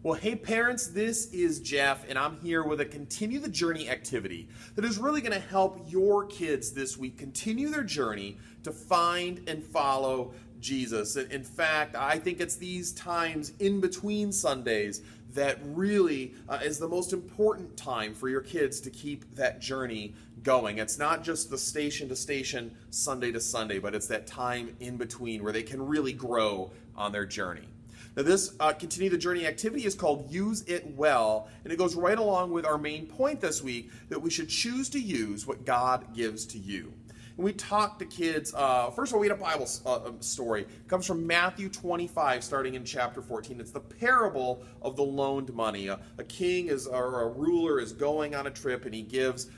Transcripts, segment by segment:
Well, hey parents, this is Jeff, and I'm here with a Continue the Journey activity that is really going to help your kids this week continue their journey to find and follow Jesus. In fact, I think it's these times in between Sundays that really is the most important time for your kids to keep that journey going. It's not just the station to station, Sunday to Sunday, but it's that time in between where they can really grow on their journey. Now this Continue the Journey activity is called Use It Well, and it goes right along with our main point this week that we should choose to use what God gives to you. And we talk to kids, first of all, we had a Bible story. It comes from Matthew 25, starting in chapter 14. It's the parable of the loaned money. A king or a ruler is going on a trip, and he gives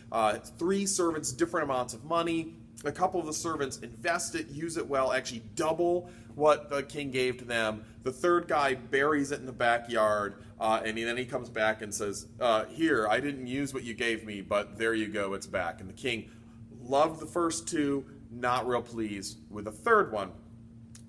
3 servants different amounts of money. A couple of the servants invest it, use it well, actually double what the king gave to them. The third guy buries it in the backyard, and then he comes back and says, here, I didn't use what you gave me, but there you go, it's back. And the king loved the first 2, not real pleased with the third one.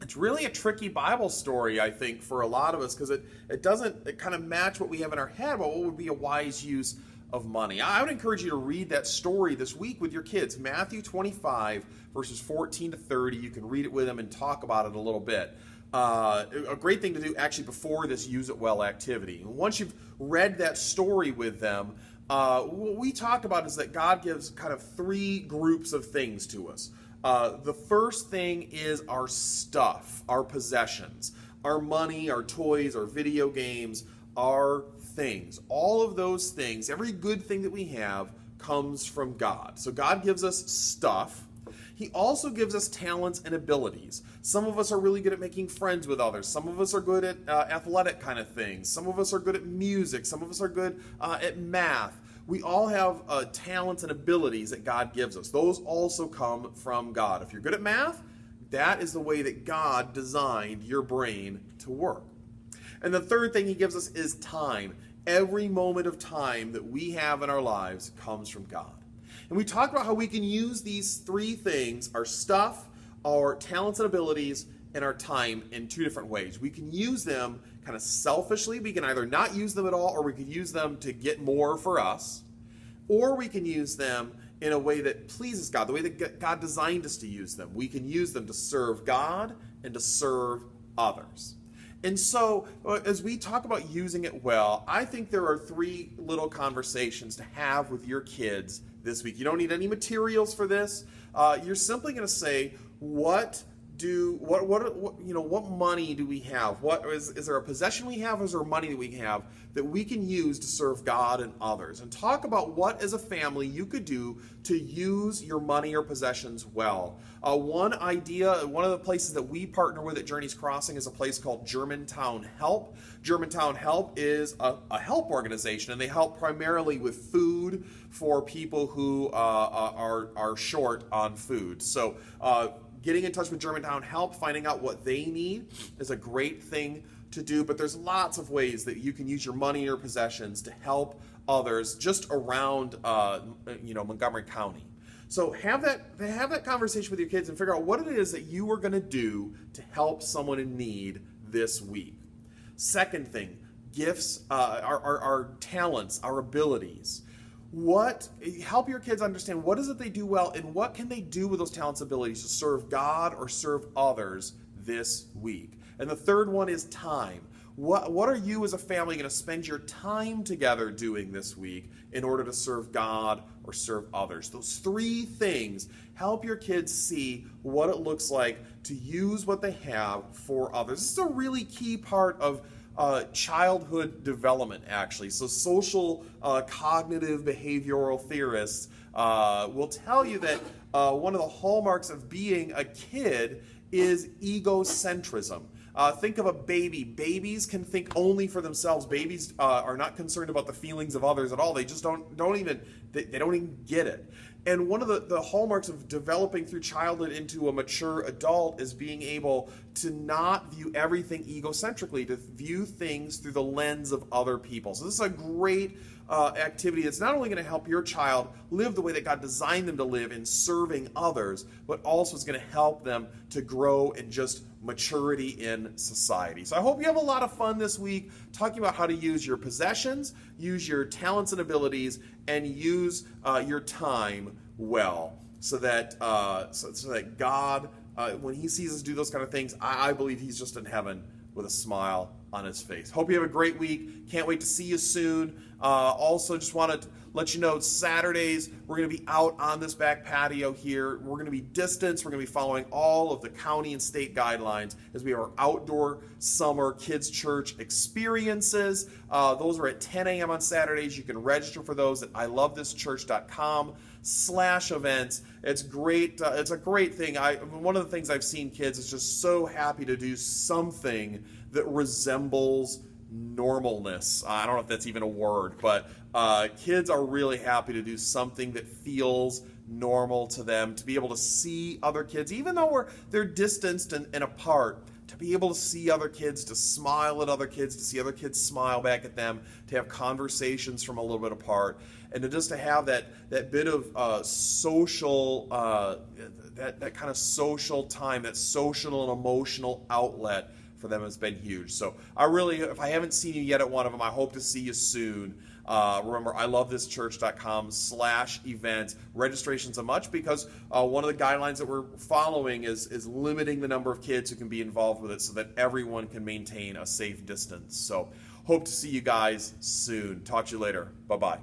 It's really a tricky Bible story, I think, for a lot of us, because it doesn't kind of match what we have in our head about what would be a wise use of money. I would encourage you to read that story this week with your kids. Matthew 25, verses 14 to 30. You can read it with them and talk about it a little bit. A great thing to do actually before this Use It Well activity. Once you've read that story with them, what we talked about is that God gives kind of 3 groups of things to us. The first thing is our stuff, our possessions, our money, our toys, our video games, our things. All of those things, every good thing that we have comes from God. So God gives us stuff. He also gives us talents and abilities. Some of us are really good at making friends with others. Some of us are good at athletic kind of things. Some of us are good at music. Some of us are good at math. We all have talents and abilities that God gives us. Those also come from God. If you're good at math, that is the way that God designed your brain to work. And the third thing he gives us is time. Every moment of time that we have in our lives comes from God. And we talked about how we can use these 3 things, our stuff, our talents and abilities, and our time in 2 different ways. We can use them kind of selfishly. We can either not use them at all, or we could use them to get more for us. Or we can use them in a way that pleases God, the way that God designed us to use them. We can use them to serve God and to serve others. And so, as we talk about using it well, I think there are 3 little conversations to have with your kids this week. You don't need any materials for this. You're simply going to say, what money do we have? Is there a possession we have, or is there money that we have that we can use to serve God and others? And talk about what, as a family, you could do to use your money or possessions well. One idea, one of the places that we partner with at Journeys Crossing is a place called Germantown Help. Germantown Help is a help organization, and they help primarily with food for people who are short on food. So getting in touch with Germantown Help, finding out what they need is a great thing to do, but there's lots of ways that you can use your money or possessions to help others just around Montgomery County. So have that conversation with your kids and figure out what it is that you are going to do to help someone in need this week. Second thing, gifts, our talents, our abilities. Help your kids understand what is it they do well, and what can they do with those talents and abilities to serve God or serve others this week. And the third one is time. What are you as a family going to spend your time together doing this week in order to serve God or serve others? Those 3 things help your kids see what it looks like to use what they have for others. This is a really key part of childhood development, actually. So social cognitive behavioral theorists will tell you that one of the hallmarks of being a kid is egocentrism. Think of a baby. Babies can think only for themselves. Babies are not concerned about the feelings of others at all. They just don't even get it. And one of the hallmarks of developing through childhood into a mature adult is being able to not view everything egocentrically, to view things through the lens of other people. So this is a great activity that's not only going to help your child live the way that God designed them to live in serving others, but also is going to help them to grow in just maturity in society. So I hope you have a lot of fun this week talking about how to use your possessions, use your talents and abilities, and use your time well, so that so that God, when He sees us do those kind of things, I believe He's just in heaven with a smile on His face. Hope you have a great week. Can't wait to see you soon. Also, just want to let you know, Saturdays, we're going to be out on this back patio here. We're going to be distanced. We're going to be following all of the county and state guidelines as we have our outdoor summer kids church experiences. Those are at 10 a.m. on Saturdays. You can register for those at ilovethischurch.com/events. It's great. It's a great thing. One of the things I've seen kids is just so happy to do something that resembles normalness. I don't know if that's even a word, but kids are really happy to do something that feels normal to them, to be able to see other kids, even though they're distanced and apart, to be able to see other kids, to smile at other kids, to see other kids smile back at them, to have conversations from a little bit apart, and to have that bit of social, that kind of social time, that social and emotional outlet for them has been huge. So if I haven't seen you yet at one of them, I hope to see you soon. Remember, ilovethischurch.com/events. Registration's a much, because one of the guidelines that we're following is limiting the number of kids who can be involved with it so that everyone can maintain a safe distance. So hope to see you guys soon. Talk to you later. Bye-bye.